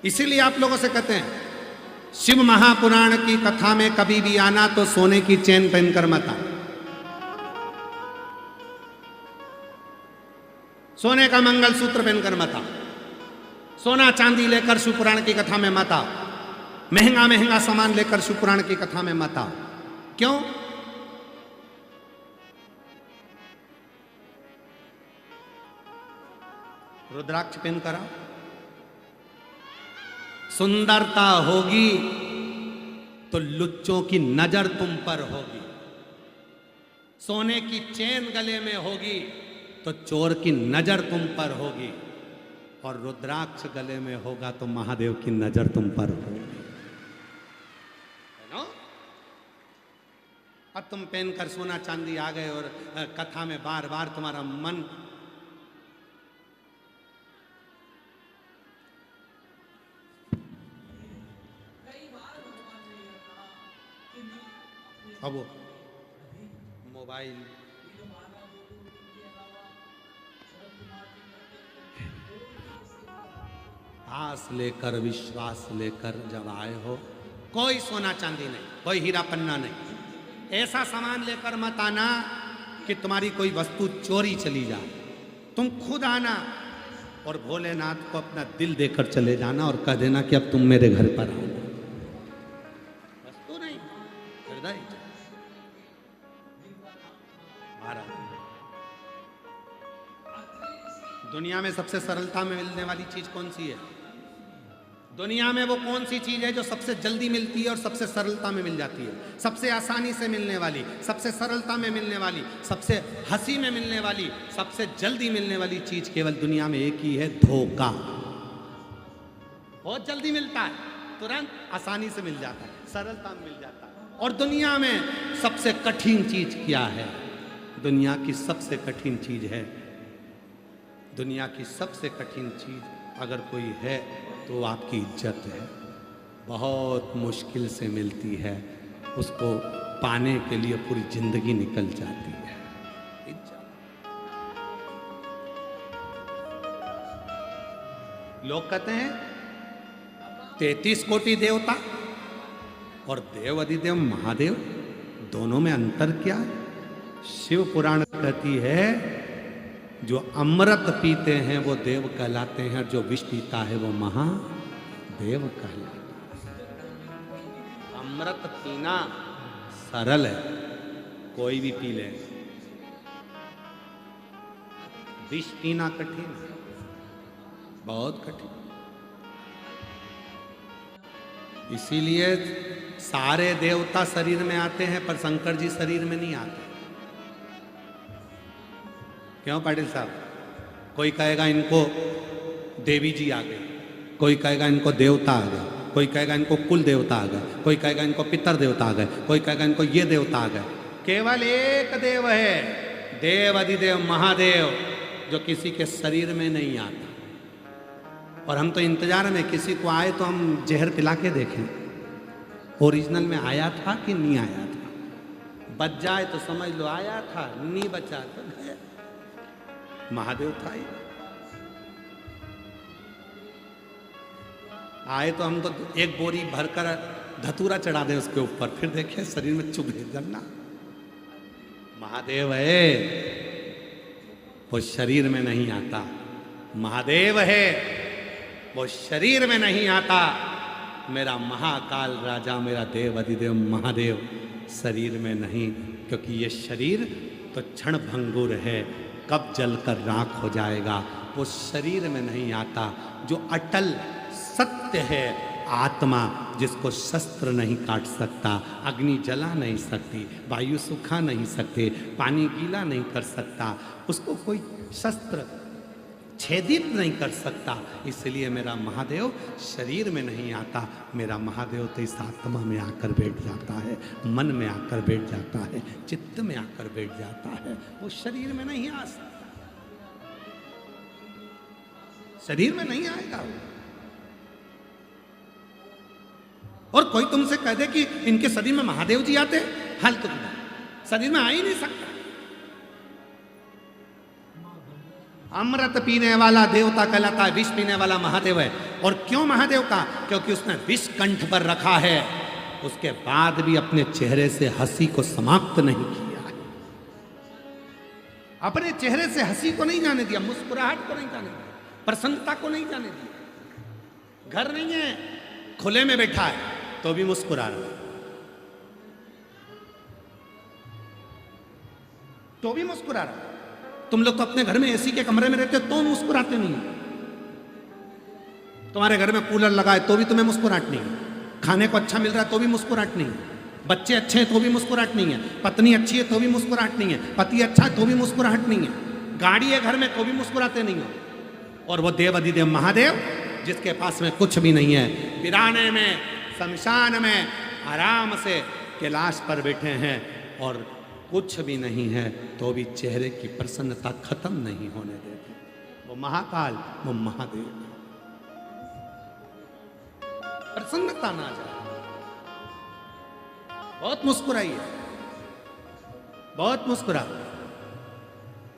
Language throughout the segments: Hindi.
इसीलिए आप लोगों से कहते हैं शिव महापुराण की कथा में कभी भी आना तो सोने की चेन पहनकर मत आना, सोने का मंगलसूत्र पहनकर मत आओ, सोना चांदी लेकर शिवपुराण की कथा में मत आओ, महंगा महंगा सामान लेकर शिवपुराण की कथा में मत आओ। क्यों? रुद्राक्ष पहनकर आओ, सुंदरता होगी तो लुच्चों की नजर तुम पर होगी, सोने की चेन गले में होगी तो चोर की नजर तुम पर होगी, और रुद्राक्ष गले में होगा तो महादेव की नजर तुम पर होगी। है ना? अब तुम पहनकर सोना चांदी आ गए और कथा में बार बार तुम्हारा मन अब मोबाइल आस लेकर विश्वास लेकर जब आए हो, कोई सोना चांदी नहीं, कोई हीरा पन्ना नहीं, ऐसा सामान लेकर मत आना कि तुम्हारी कोई वस्तु चोरी चली जाए। तुम खुद आना और भोलेनाथ को अपना दिल देकर चले जाना और कह देना कि अब तुम मेरे घर पर आओ। वस्तु नहीं, हृदय। दुनिया में सबसे सरलता में मिलने वाली चीज कौन सी है? दुनिया में वो कौन सी चीज है जो सबसे जल्दी मिलती है और सबसे सरलता में मिल जाती है? सबसे आसानी से मिलने वाली, सबसे सरलता में मिलने वाली, सबसे हंसी में मिलने वाली, सबसे जल्दी मिलने वाली चीज केवल दुनिया में एक ही है, धोखा। बहुत जल्दी मिलता है, तुरंत आसानी से मिल जाता है, सरलता में मिल जाता है। और दुनिया में सबसे कठिन चीज क्या है? दुनिया की सबसे कठिन चीज है, दुनिया की सबसे कठिन चीज अगर कोई है तो आपकी इज्जत है। बहुत मुश्किल से मिलती है, उसको पाने के लिए पूरी जिंदगी निकल जाती है। इज्जत। लोग कहते हैं 33 कोटि देवता और देव अधिदेव महादेव, दोनों में अंतर क्या है? शिव पुराण कहती है जो अमृत पीते हैं वो देव कहलाते हैं, जो विष पीता है वो महादेव कहलाता है। अमृत पीना सरल है, कोई भी पी ले, विष पीना कठिन है, बहुत कठिन। इसीलिए सारे देवता शरीर में आते हैं पर शंकर जी शरीर में नहीं आते। क्यों पाटिल साहब? कोई कहेगा इनको देवी जी आ गए, कोई कहेगा इनको देवता आ गए, कोई कहेगा इनको कुल देवता आ गए, कोई कहेगा इनको पितर देवता आ गए, कोई कहेगा इनको ये देवता आ गए। केवल एक देव है, देव अधिदेव महादेव, जो किसी के शरीर में नहीं आता। और हम तो इंतजार में, किसी को आए तो हम जहर पिला के देखें ओरिजिनल में आया था कि नहीं आया था। बच जाए तो समझ लो आया था, नहीं बचा तो गया। महादेव था ही। आए तो हम तो एक बोरी भरकर धतूरा चढ़ा दें उसके ऊपर, फिर देखें शरीर में चुभे जलना। महादेव है, वो शरीर में नहीं आता। महादेव है, वो शरीर में नहीं आता। मेरा महाकाल राजा, मेरा देव अधिदेव महादेव शरीर में नहीं, क्योंकि ये शरीर तो क्षण भंगुर है, कब जलकर राख हो जाएगा। वो शरीर में नहीं आता। जो अटल सत्य है, आत्मा, जिसको शस्त्र नहीं काट सकता, अग्नि जला नहीं सकती, वायु सुखा नहीं सकते, पानी गीला नहीं कर सकता, उसको कोई शस्त्र छेदित नहीं कर सकता। इसलिए मेरा महादेव शरीर में नहीं आता। मेरा महादेव तो इस आत्मा में आकर बैठ जाता है, मन में आकर बैठ जाता है, चित्त में आकर बैठ जाता है। वो शरीर में नहीं आ सकता, शरीर में नहीं आएगा। और कोई तुमसे कह दे कि इनके शरीर में महादेव जी आते, हाल तो शरीर में आ ही नहीं सकता। अमृत पीने वाला देवता कहलाता है, विष पीने वाला महादेव है। और क्यों महादेव का? क्योंकि उसने विष कंठ पर रखा है, उसके बाद भी अपने चेहरे से हंसी को समाप्त नहीं किया है। अपने चेहरे से हंसी को नहीं जाने दिया, मुस्कुराहट को नहीं जाने दिया, प्रसन्नता को नहीं जाने दिया। घर नहीं है, खुले में बैठा है तो भी मुस्कुरा रहा है, तो भी मुस्कुरा रहा है। तुम लोग तो अपने घर में एसी के कमरे में रहते हो तो मुस्कुराते नहीं। तुम्हारे घर में कूलर लगा है तो भी तुम्हें मुस्कुराहट नहीं है। खाने को अच्छा मिल रहा है तो भी मुस्कुराहट नहीं है। बच्चे अच्छे हैं तो भी मुस्कुराहट नहीं है। पत्नी अच्छी है तो भी मुस्कुराहट नहीं है। पति अच्छा है तो भी मुस्कुराहट नहीं है। गाड़ी है घर में तो भी मुस्कुराते नहीं हो। और वो देव अधिदेव महादेव जिसके पास में कुछ भी नहीं है, वीराने में, शमशान में आराम से कैलाश पर बैठे हैं और कुछ भी नहीं है तो भी चेहरे की प्रसन्नता खत्म नहीं होने देते। वो महाकाल, वो महादेव। प्रसन्नता ना जाए। बहुत मुस्कुराइए, बहुत मुस्कुरा।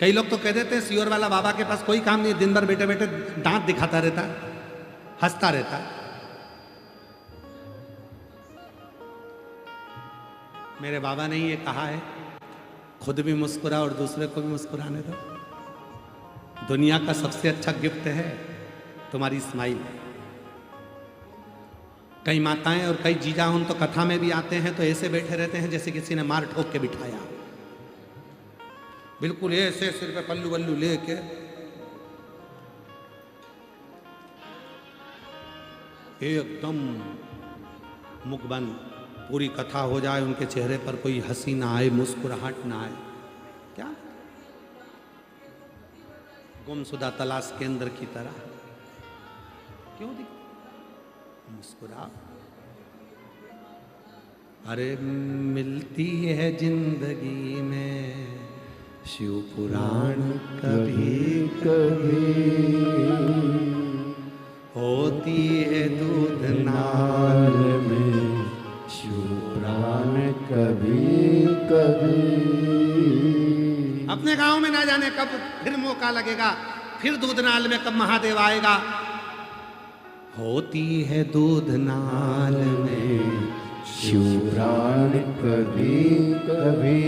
कई लोग तो कह देते हैं सियोर वाला बाबा के पास कोई काम नहीं, दिन भर बैठे बैठे दांत दिखाता रहता है, हंसता रहता है। मेरे बाबा ने ये कहा है, खुद भी मुस्कुरा और दूसरे को भी मुस्कुराने दो। दुनिया का सबसे अच्छा गिफ्ट है तुम्हारी स्माइल। कई माताएं और कई जीजा उन तो कथा में भी आते हैं तो ऐसे बैठे रहते हैं जैसे किसी ने मार ठोक के बिठाया, बिल्कुल ऐसे सिर पे पल्लू वल्लू लेके। एकदम मुख बंद, पूरी कथा हो जाए, उनके चेहरे पर कोई हंसी ना आए, मुस्कुराहट ना आए। क्या गुमशुदा तलाश केंद्र की तरह क्यों दिख मुस्कुरा। अरे मिलती है जिंदगी में शिव पुराण कभी कभी, होती है दूध नाल में शिव पुराण कभी कभी। अपने गांव में ना जाने कब फिर मौका लगेगा, फिर दूध नाल में कब महादेव आएगा। होती है दूध नाल में शिव पुराण कभी कभी।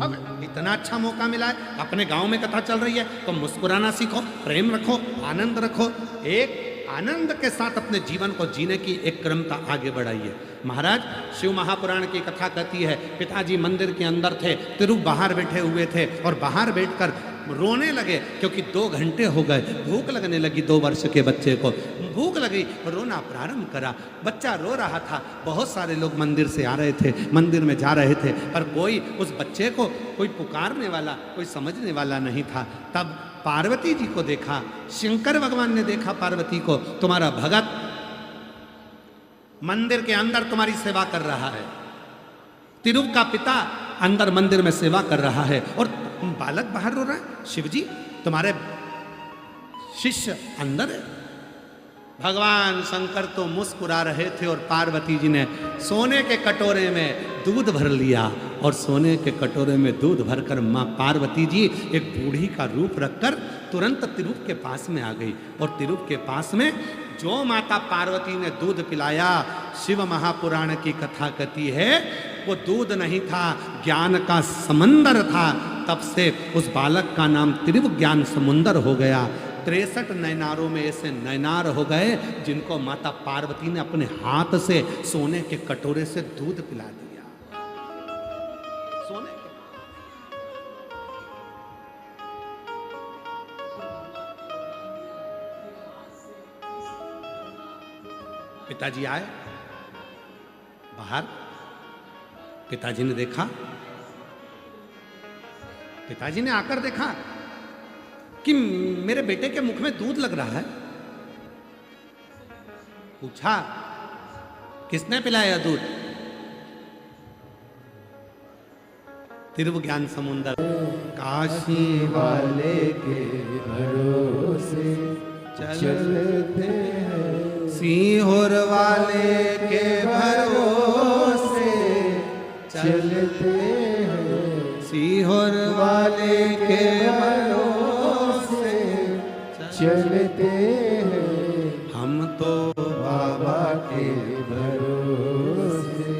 अब इतना अच्छा मौका मिला है, अपने गांव में कथा चल रही है तो मुस्कुराना सीखो, प्रेम रखो, आनंद रखो। एक आनंद के साथ अपने जीवन को जीने की एक क्रमता आगे बढ़ाइए। महाराज शिव महापुराण की कथा कहती है, पिताजी मंदिर के अंदर थे, तिरुप बाहर बैठे हुए थे और बाहर बैठकर रोने लगे क्योंकि 2 घंटे हो गए, भूख लगने लगी। 2 वर्ष के बच्चे को भूख लगी, रोना प्रारंभ करा। बच्चा रो रहा था, बहुत सारे लोग मंदिर से आ रहे थे, मंदिर में जा रहे थे, पर कोई उस बच्चे को कोई पुकारने वाला, कोई समझने वाला नहीं था। तब पार्वती जी को देखा, शंकर भगवान ने देखा पार्वती को, तुम्हारा भगत मंदिर के अंदर तुम्हारी सेवा कर रहा है, तिरुप का पिता अंदर मंदिर में सेवा कर रहा है और बालक बाहर रो रहा है। शिवजी तुम्हारे शिष्य अंदर है। भगवान शंकर तो मुस्कुरा रहे थे और पार्वती जी ने सोने के कटोरे में दूध भर लिया और सोने के कटोरे में दूध भरकर माँ पार्वती जी एक बूढ़ी का रूप रखकर तुरंत तिरुप के पास में आ गई। और तिरुप के पास में जो माता पार्वती ने दूध पिलाया, शिव महापुराण की कथा कहती है वो दूध नहीं था, ज्ञान का समंदर था। तब से उस बालक का नाम त्रिव ज्ञान समुंदर हो गया। 63 नैनारों में ऐसे नैनार हो गए जिनको माता पार्वती ने अपने हाथ से सोने के कटोरे से दूध पिला दिया। सोने के पिताजी आए बाहर, पिताजी ने देखा, पिताजी ने आकर देखा कि मेरे बेटे के मुख में दूध लग रहा है। पूछा किसने पिलाया दूध? तिरुव ज्ञान समुंदर। काशी वाले के भरोसे चलते हैं, सीहोर वाले के भरोसे चलते हैं, सीहोर वाले के भरोसे के भरोसे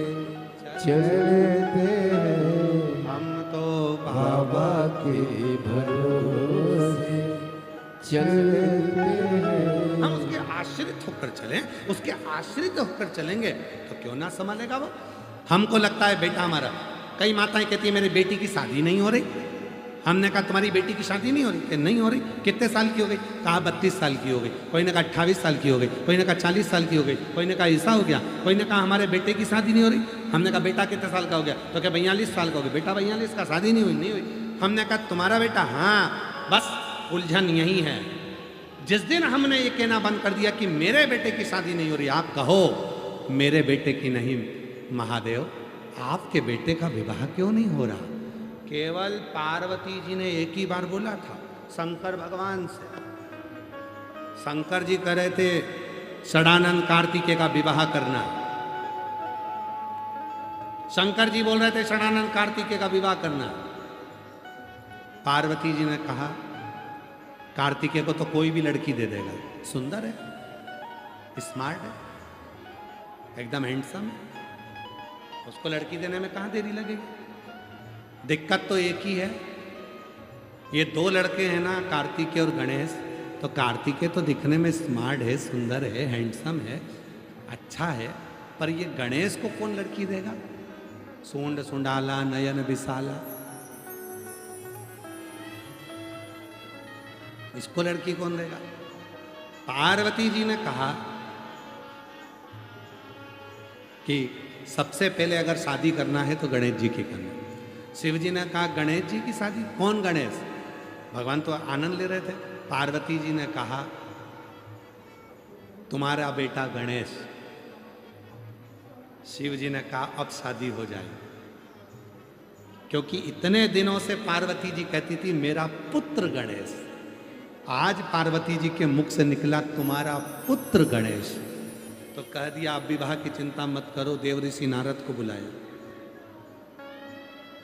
चलते हैं, हम तो बाबा के भरोसे चलते हैं। हम उसके आश्रित होकर चलें, उसके आश्रित होकर चलेंगे तो क्यों ना संभालेगा वो। हमको लगता है बेटा हमारा, कई माताएं कहती है मेरी बेटी की शादी नहीं हो रही। हमने कहा तुम्हारी बेटी की शादी नहीं हो रही? कि नहीं हो रही। कितने साल की हो गई? कहा 32 साल की हो गई। कोई ने कहा 28 साल की हो गई, कोई ने कहा 40 साल की हो गई, कोई ने कहा ऐसा हो गया, कोई ने कहा हमारे बेटे की शादी नहीं हो रही। हमने कहा बेटा कितने साल का हो गया? तो क्या 42 साल का हो गया। बेटा 42 का, शादी नहीं हुई, नहीं हुई। हमने कहा तुम्हारा बेटा, हाँ बस उलझन यही है। जिस दिन हमने ये कहना बंद कर दिया कि मेरे बेटे की शादी नहीं हो रही, आप कहो मेरे बेटे की नहीं, महादेव आपके बेटे का विवाह क्यों नहीं हो रहा? केवल पार्वती जी ने एक ही बार बोला था शंकर भगवान से। शंकर जी कह रहे थे षडानंद कार्तिकेय का विवाह करना। शंकर जी बोल रहे थे षडानंद कार्तिकेय का विवाह करना। पार्वती जी ने कहा कार्तिकेय को तो कोई भी लड़की दे देगा, सुंदर है, स्मार्ट है, एकदम हैंडसम है, उसको लड़की देने में कहां देरी लगेगी। दिक्कत तो एक ही है, ये दो लड़के हैं ना कार्तिकेय और गणेश। तो कार्तिकेय तो दिखने में स्मार्ट है, सुंदर है, हैंडसम है, अच्छा है, पर ये गणेश को कौन लड़की देगा? सूंड सुंडाला नयन विशाला, इसको लड़की कौन देगा? पार्वती जी ने कहा कि सबसे पहले अगर शादी करना है तो गणेश जी की करना। शिव जी ने कहा गणेश जी की शादी? कौन गणेश? भगवान तो आनंद ले रहे थे। पार्वती जी ने कहा तुम्हारा बेटा गणेश। शिव जी ने कहा अब शादी हो जाए, क्योंकि इतने दिनों से पार्वती जी कहती थी मेरा पुत्र गणेश। आज पार्वती जी के मुख से निकला तुम्हारा पुत्र गणेश, तो कह दिया आप विवाह की चिंता मत करो। देव ऋषि नारद को बुलाया।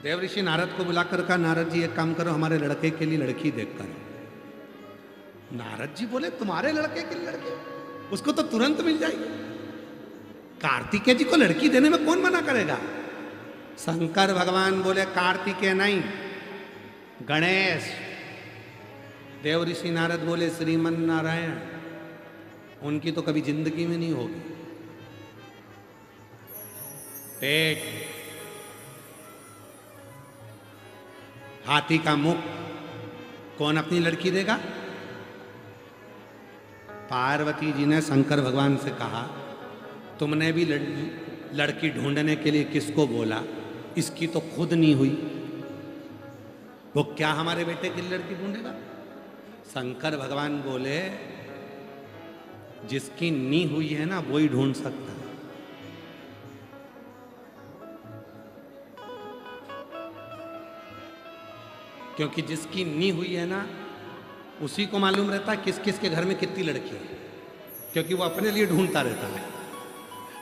देव ऋषि नारद को बुलाकर कहा नारद जी एक काम करो, हमारे लड़के के लिए लड़की देख कर। नारद जी बोले तुम्हारे लड़के के लिए लड़की? उसको तो तुरंत मिल जाएगी। कार्तिकेय जी को लड़की देने में कौन मना करेगा? शंकर भगवान बोले कार्तिकेय नहीं, गणेश। देव ऋषि नारद बोले श्रीमन नारायण, उनकी तो कभी जिंदगी में नहीं होगी। पेट, हाथी का मुख, कौन अपनी लड़की देगा? पार्वती जी ने शंकर भगवान से कहा तुमने भी लड़की ढूंढने के लिए किसको बोला? इसकी तो खुद नहीं हुई, वो क्या हमारे बेटे की लड़की ढूंढेगा? शंकर भगवान बोले जिसकी नी हुई है ना वो ही ढूंढ सकता है। क्योंकि जिसकी नी हुई है ना उसी को मालूम रहता है किस किस के घर में कितनी लड़की है, क्योंकि वो अपने लिए ढूंढता रहता है।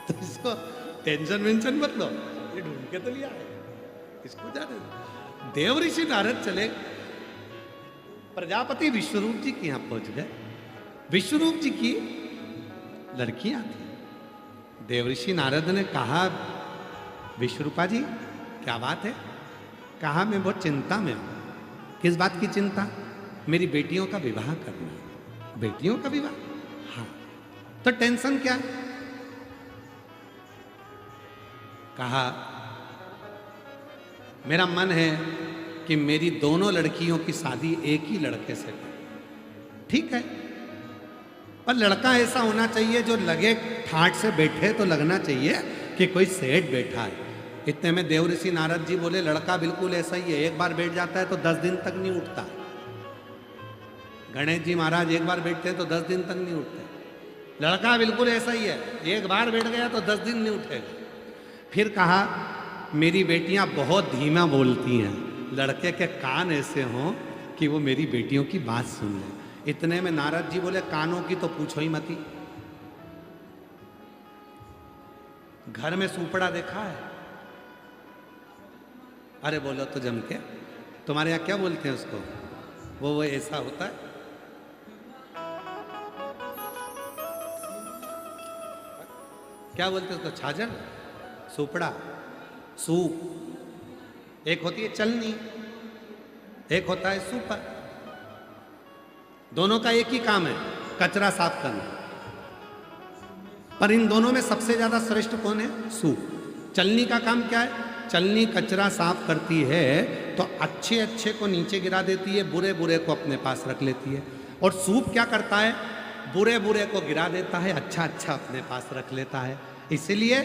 तो इसको टेंशन वेंशन मत लो, ये ढूंढ के तो लिया है, इसको जाने दो। देव ऋषि नारद चले, प्रजापति विश्वरूप जी के यहां पहुंच गए। विश्वरूप जी की लड़कियां थी। देव ऋषि नारद ने कहा विश्वरूपा जी क्या बात है? कहा मैं बहुत चिंता में हूं। किस बात की चिंता? मेरी बेटियों का विवाह करना। बेटियों का विवाह? हाँ। तो टेंशन क्या? कहा मेरा मन है कि मेरी दोनों लड़कियों की शादी एक ही लड़के से करूं। ठीक है, पर लड़का ऐसा होना चाहिए जो लगे ठाट से बैठे तो लगना चाहिए कि कोई सेठ बैठा है। इतने में देव ऋषि नारद जी बोले लड़का बिल्कुल ऐसा ही है, एक बार बैठ जाता है तो 10 दिन तक नहीं उठता। गणेश जी महाराज एक बार बैठते हैं तो 10 दिन तक नहीं उठते। लड़का बिल्कुल ऐसा ही है, एक बार बैठ गया तो 10 दिन नहीं उठेगा। फिर कहा मेरी बेटियां बहुत धीमा बोलती हैं, लड़के के कान ऐसे हों कि वो मेरी बेटियों की बात सुन ले। इतने में नारद जी बोले कानों की तो पूछो ही मती। घर में सुपड़ा देखा है? अरे बोलो तो जम के, तुम्हारे यहाँ क्या बोलते हैं उसको? वो ऐसा होता है। क्या बोलते हैं उसको, छाजन, सुपड़ा, सूप। एक होती है चलनी, एक होता है सुपर। दोनों का एक ही काम है, कचरा साफ करना। पर इन दोनों में सबसे ज्यादा श्रेष्ठ कौन है? सूप। चलनी का काम क्या है? चलनी कचरा साफ करती है तो अच्छे अच्छे को नीचे गिरा देती है, बुरे बुरे को अपने पास रख लेती है। और सूप क्या करता है? बुरे बुरे को गिरा देता है, अच्छा अच्छा अपने पास रख लेता है। इसीलिए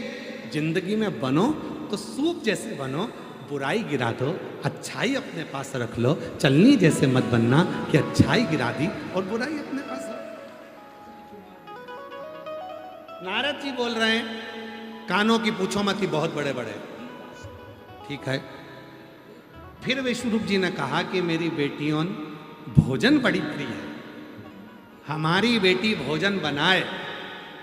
जिंदगी में बनो तो सूप जैसे बनो, बुराई गिरा दो, अच्छाई अपने पास रख लो। चलनी जैसे मत बनना कि अच्छाई गिरा दी और बुराई अपने पास रख। नारद जी बोल रहे हैं, कानों की पूछो मत ही बहुत बड़े बड़े। ठीक है। फिर विश्वरूप जी ने कहा कि मेरी बेटियों, भोजन बड़ी प्रिय है, हमारी बेटी भोजन बनाए,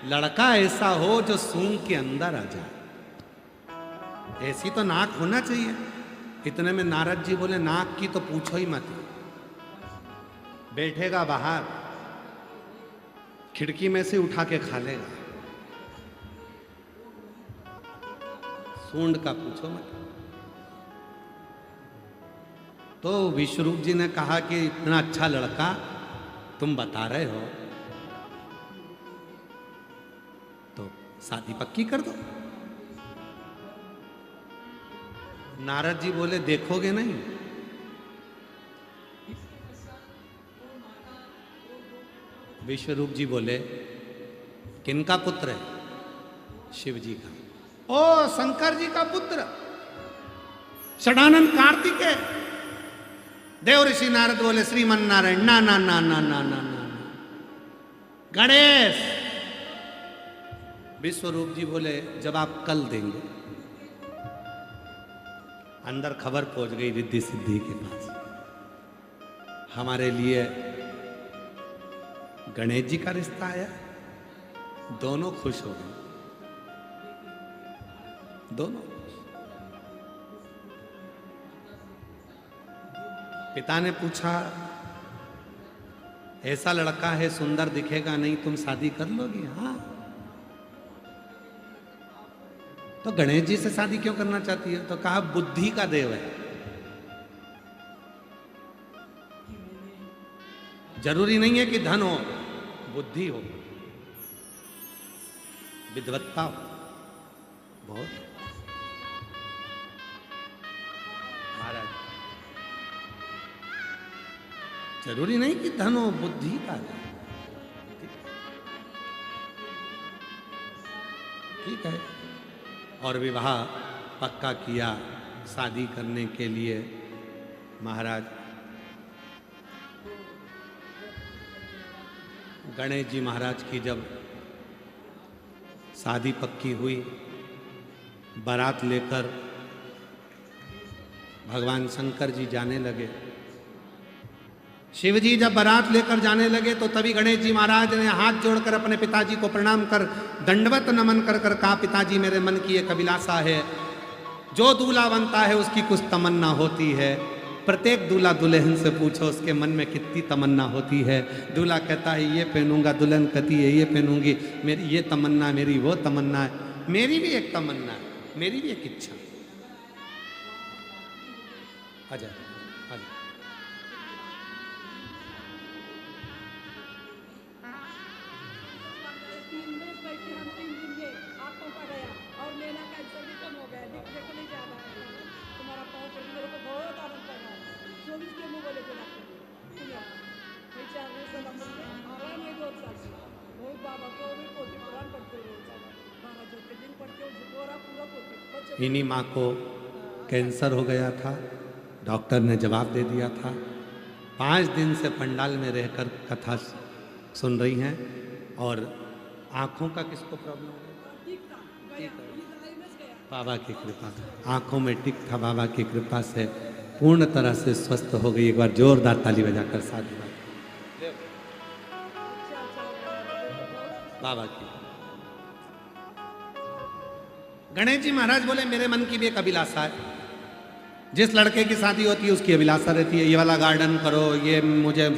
लड़का ऐसा हो जो सूंघ के अंदर आ जाए। ऐसी तो नाक होना चाहिए। इतने में नारद जी बोले, नाक की तो पूछो ही मत, बैठेगा बाहर, खिड़की में से उठा के खा लेगा। सूंड का पूछो मत। तो विश्वरूप जी ने कहा कि इतना अच्छा लड़का तुम बता रहे हो तो शादी पक्की कर दो। नारद जी बोले, देखोगे नहीं? विश्वरूप जी बोले, किनका पुत्र है? शिव जी का। ओ शंकर जी का पुत्र, षडानंद कार्तिक है। देव ऋषि नारद बोले, श्रीमन नारायण, ना ना ना ना ना ना ना। गणेश। विश्वरूप जी बोले, जवाब कल देंगे। अंदर खबर पहुंच गई रिद्धि सिद्धि के पास, हमारे लिए गणेश जी का रिश्ता आया। दोनों खुश हो गए, दोनों। पिता ने पूछा, ऐसा लड़का है, सुंदर दिखेगा नहीं, तुम शादी कर लोगी? हाँ। तो गणेश जी से शादी क्यों करना चाहती है? तो कहा, बुद्धि का देव है, जरूरी नहीं है कि धन हो, बुद्धि हो, विद्वत्ता हो, बहुत। महाराज, जरूरी नहीं कि धन हो, बुद्धि का है। ठीक है। और विवाह पक्का किया। शादी करने के लिए महाराज गणेश जी महाराज की जब शादी पक्की हुई, बारात लेकर भगवान शंकर जी जाने लगे। शिव जी जब बारात लेकर जाने लगे तो तभी गणेश जी महाराज ने हाथ जोड़कर अपने पिताजी को प्रणाम कर दंडवत नमन कर कहा, पिताजी मेरे मन की एक अभिलाषा है, जो दूल्हा बनता है उसकी कुछ तमन्ना होती है। प्रत्येक दूल्हा दुल्हन से पूछो उसके मन में कितनी तमन्ना होती है। दूल्हा कहता है ये पहनूंगा, दुल्हन कहती है ये पहनूंगी, मेरी ये तमन्ना, मेरी वो तमन्ना है। मेरी भी एक तमन्ना है, मेरी भी एक इच्छा। आजा आजा। इन्हीं माँ को कैंसर हो गया था, डॉक्टर ने जवाब दे दिया था। 5 दिन से पंडाल में रहकर कथा सुन रही हैं। और आँखों का किसको प्रॉब्लम है? बाबा की कृपा, आँखों में टिक था, बाबा की कृपा से पूर्ण तरह से स्वस्थ हो गई। एक बार जोरदार ताली बजाकर साधु बाबा की। गणेश जी महाराज बोले, मेरे मन की भी एक अभिलाषा है। जिस लड़के की शादी होती है उसकी अभिलाषा रहती है, ये वाला गार्डन करो, ये मुझे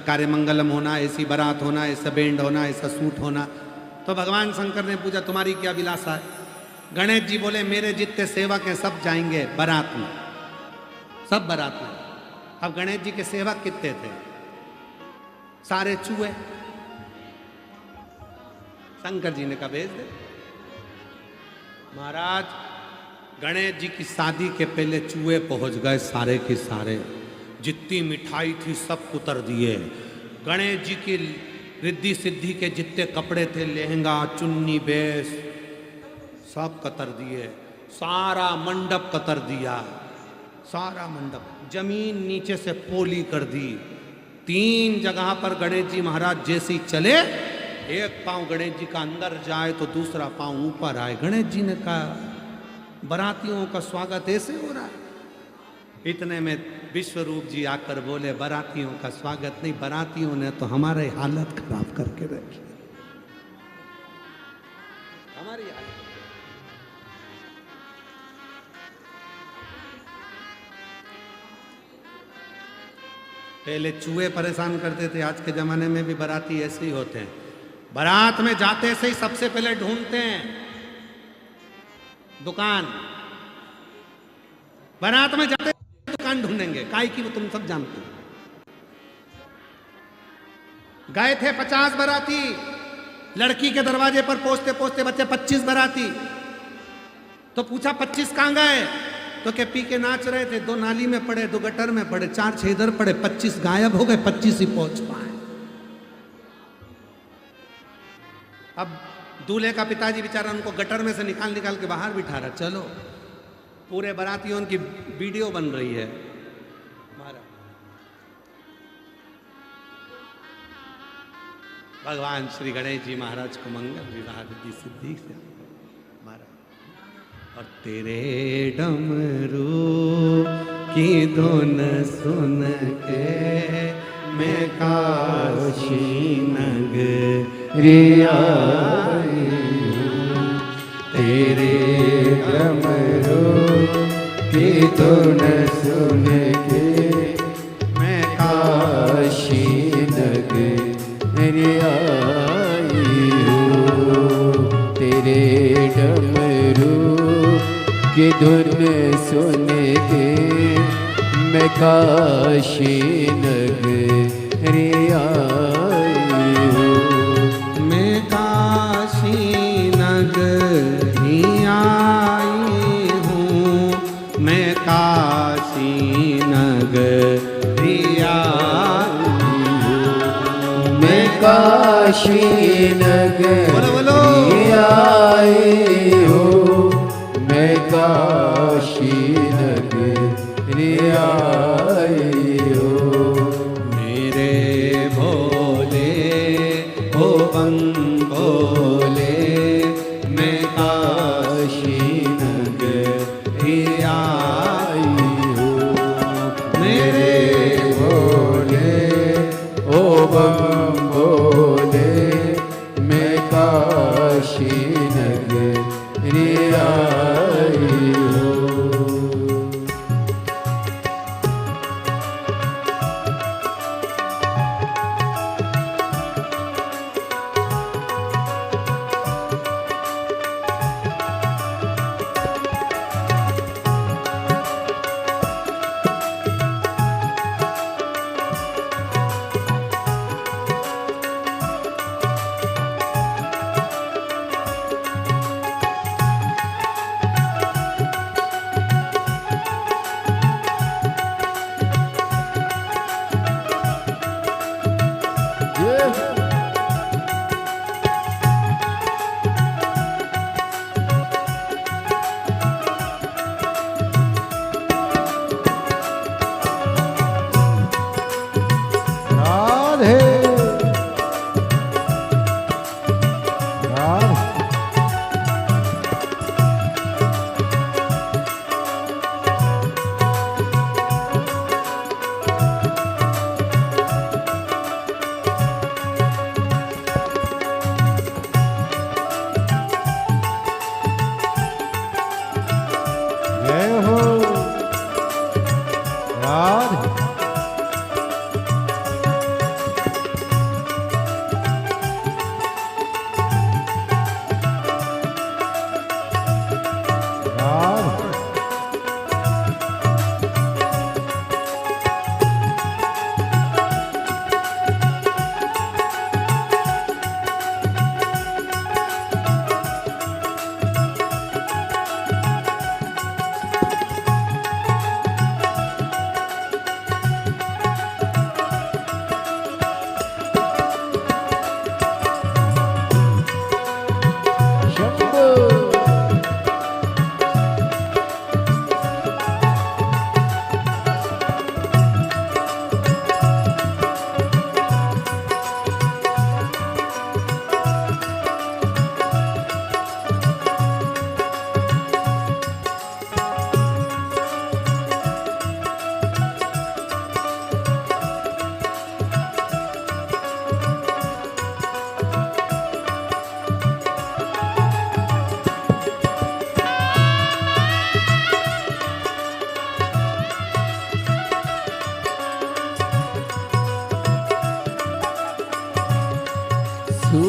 कार्यमंगलम होना, ऐसी बारात होना, ऐसा बैंड होना, ऐसा सूट होना। तो भगवान शंकर ने पूछा तुम्हारी क्या विलासा है? गणेश जी बोले मेरे जितने सेवक हैं सब जाएंगे बारात में, सब बारात में। अब गणेश जी के सेवक कितने थे? सारे चूहे। शंकर जी ने कहा भेज दे। महाराज गणेश जी की शादी के पहले चूहे पहुंच गए सारे के सारे, जितनी मिठाई थी सब कुतर दिए। गणेश जी की रिद्धि सिद्धि के जितने कपड़े थे, लहंगा चुन्नी बेस, सब कतर दिए। सारा मंडप कतर दिया, सारा मंडप, जमीन नीचे से पोली कर दी। 3 जगह पर गणेश जी महाराज जैसे ही चले, एक पांव गणेश जी का अंदर जाए तो दूसरा पांव ऊपर आए। गणेश जी ने कहा बारातियों का स्वागत ऐसे हो रहा है? इतने में विश्वरूप जी आकर बोले बारातियों का स्वागत नहीं, बारातियों ने तो हमारे हालत खराब करके रखी, हमारी हालत। पहले चूहे परेशान करते थे, आज के जमाने में भी बाराती ऐसे ही होते हैं। बारात में जाते से ही सबसे पहले ढूंढते हैं दुकान। बारात में जाते दुकान ढूंढेंगे, काहे की वो तुम सब जानते हो। गए थे 50 बाराती, लड़की के दरवाजे पर पहुंचते पहुंचते बच्चे 25 बाराती। तो पूछा 25 कहां गए? तो क्या पी के नाच रहे थे, 2 नाली में पड़े, 2 गटर में पड़े, 4-6 इधर पड़े, 25 गायब हो गए, 25 ही पहुंच पाए। अब दूल्हे का पिताजी बेचारा उनको गटर में से निकाल निकाल के बाहर बिठा रहा, चलो पूरे बारातियों की वीडियो बन रही है। भगवान श्री गणेश जी महाराज को मंगल विवाह रिद्धि सिद्धि से महाराज। और तेरे डमरू की धुन सुन के मैं काशी नगरी आई हूँ। तेरे डमरू की धुन सुन के मैं काशी नगरी आई हूँ। तेरे डमरू की धुन सुन के मैं काशी नगरी आई हूँ। मैं काशी नगरी आई हूँ, मैं काशी नगरी आई हूँ। मैं काशी बोलो। नगरी आई हूँ। मैं काशी नगरी आई हूँ। मेरे भोले ओ भोले, मैं काशी नगरी आई हूँ। मेरे भोले ओ बम भोले, मैं काशी नगरी आई हूँ।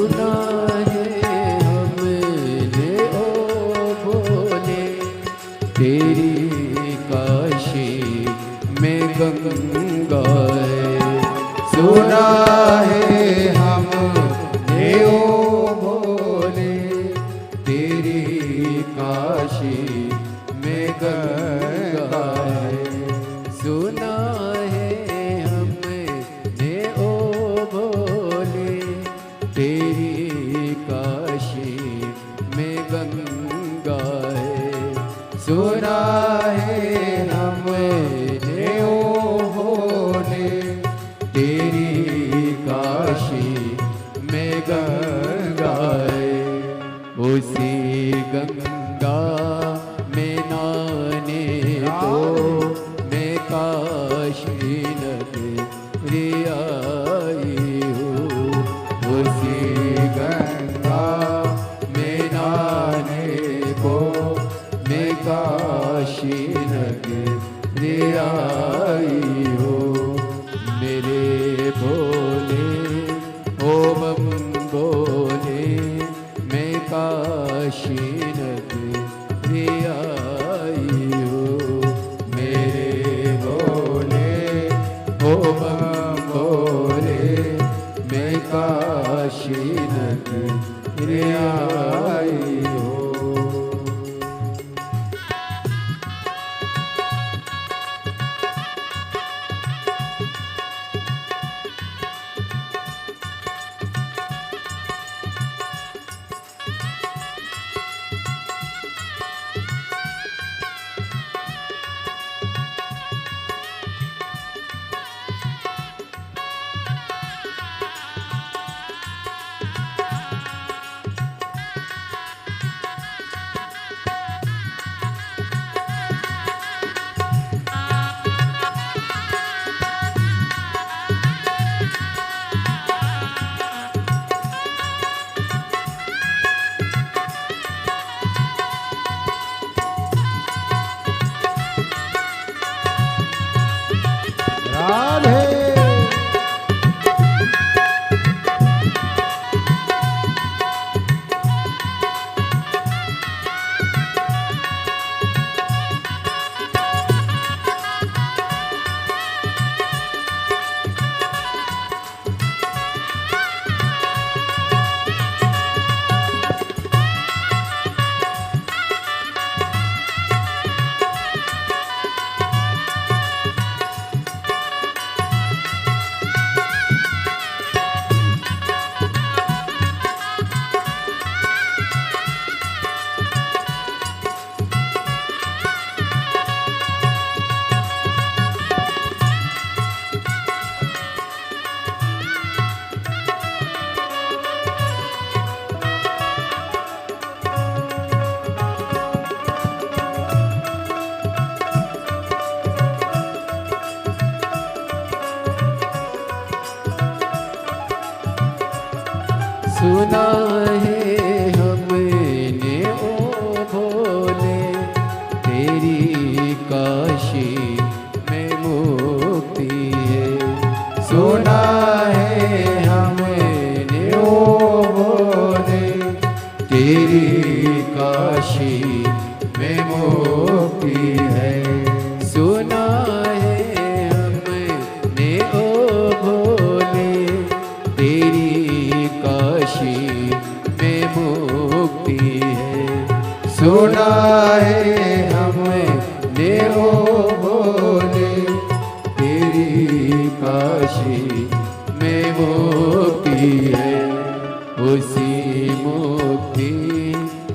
सुना है हमने ओ भोले, तेरी काशी में गंगा है। सुना है हमने ओ भोले, तेरी काशी में गंगा है। सुना है हमने ओ भोले, तेरी काशी में गंगा है। सुना है हमने ओ भोले, तेरी काशी में गंगा है। उसी गंगा में नहाने को मैं काशी नगरी आई हूँ। उसी गंगा में नहाने को मैं काशी नगरी आई हूँ। मेरे भोले ओ बम भोले, मैं काशी नगरी आई हूँ। मेरे भोले ओ बम भोले, मैं काशी नगरी आई हूँ। सुना है हमने ओ भोले, तेरी काशी में मुक्ति है। सुना है हमने ओ भोले, तेरी काशी में मुक्ति है। सुना है हमने ओ भोले, तेरी काशी में मुक्ति है। सुना है हमने ओ भोले, तेरी काशी में मुक्ति है। उसी मुक्ति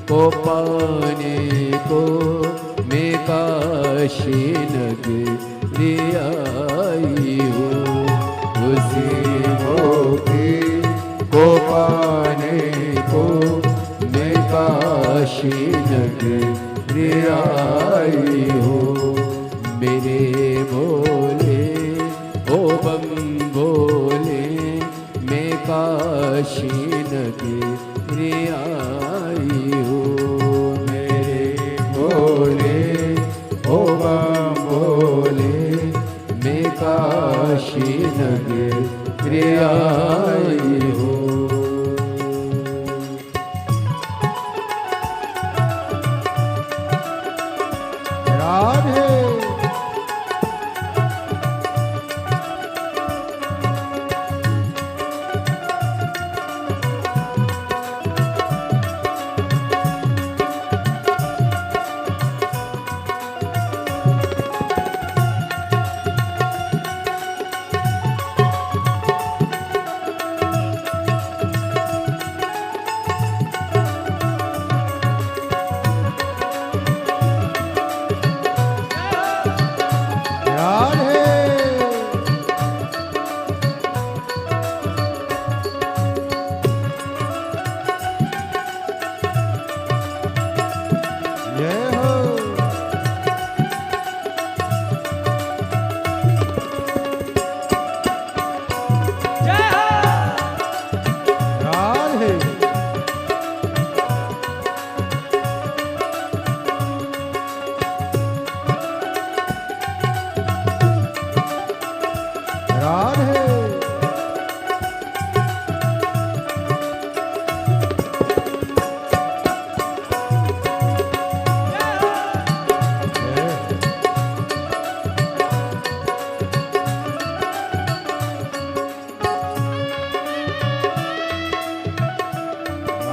को पाने को मैं काशी नगरी आई हूँ। उसी मुक्ति को पाने को मैं काशी नगरी आई हूँ। मेरे भोले ओ बम भोले, मैं काशी नगरी आई हूँ। मेरे भोले ओ बम भोले, मैं काशी नगरी आई हूँ।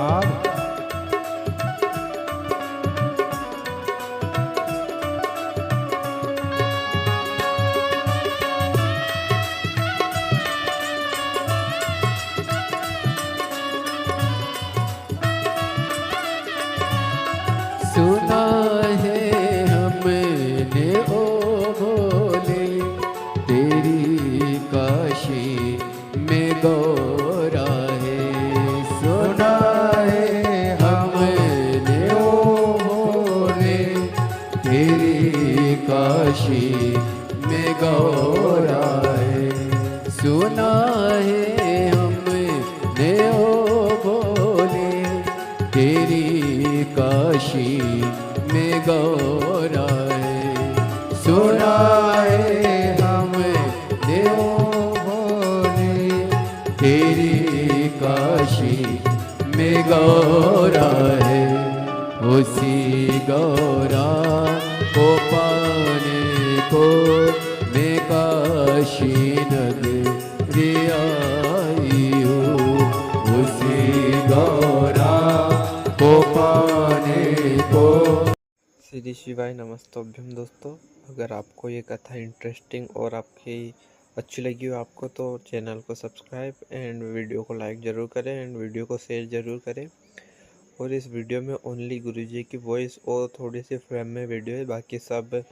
राग। सुना है हमने ओ भोले तेरी काशी में गौरा है। सुना है हमने ओ भोले तेरी काशी में गौरा है। सुना है हमने ओ भोले तेरी काशी में गौरा है। सुना है हमने ओ भोले तेरी काशी में गौरा है। उसी गौरा को पाने को मैं काशी नगरी आई हूँ। उसी गौरा को पाने को। श्री शिवाय नमस्तभ्यम दोस्तों, अगर आपको ये कथा इंटरेस्टिंग और आपकी अच्छी लगी हो आपको तो चैनल को सब्सक्राइब एंड वीडियो को लाइक ज़रूर करें एंड वीडियो को शेयर ज़रूर करें। और इस वीडियो में ओनली गुरुजी की वॉइस और थोड़ी सी फ्रेम में वीडियो है, बाकी सब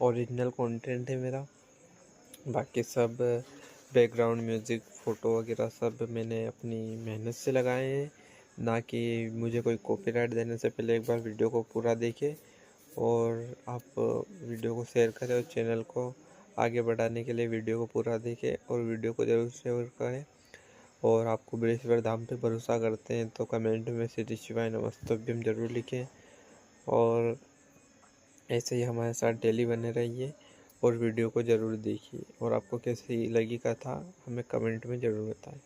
ओरिजिनल कंटेंट है मेरा। बाकी सब बैकग्राउंड म्यूज़िक फ़ोटो वगैरह सब मैंने अपनी मेहनत से लगाए हैं, ना कि मुझे कोई कॉपीराइट देने से पहले एक बार वीडियो को पूरा देखें और आप वीडियो को शेयर करें और चैनल को आगे बढ़ाने के लिए वीडियो को पूरा देखें और वीडियो को ज़रूर शेयर करें। और आपको बृहस्पति धाम पे भरोसा करते हैं तो कमेंट में श्री शिवाय नमस्तभ्यम ज़रूर लिखें और ऐसे ही हमारे साथ डेली बने रहिए और वीडियो को ज़रूर देखिए। और आपको कैसी लगी कथा हमें कमेंट में ज़रूर बताएं।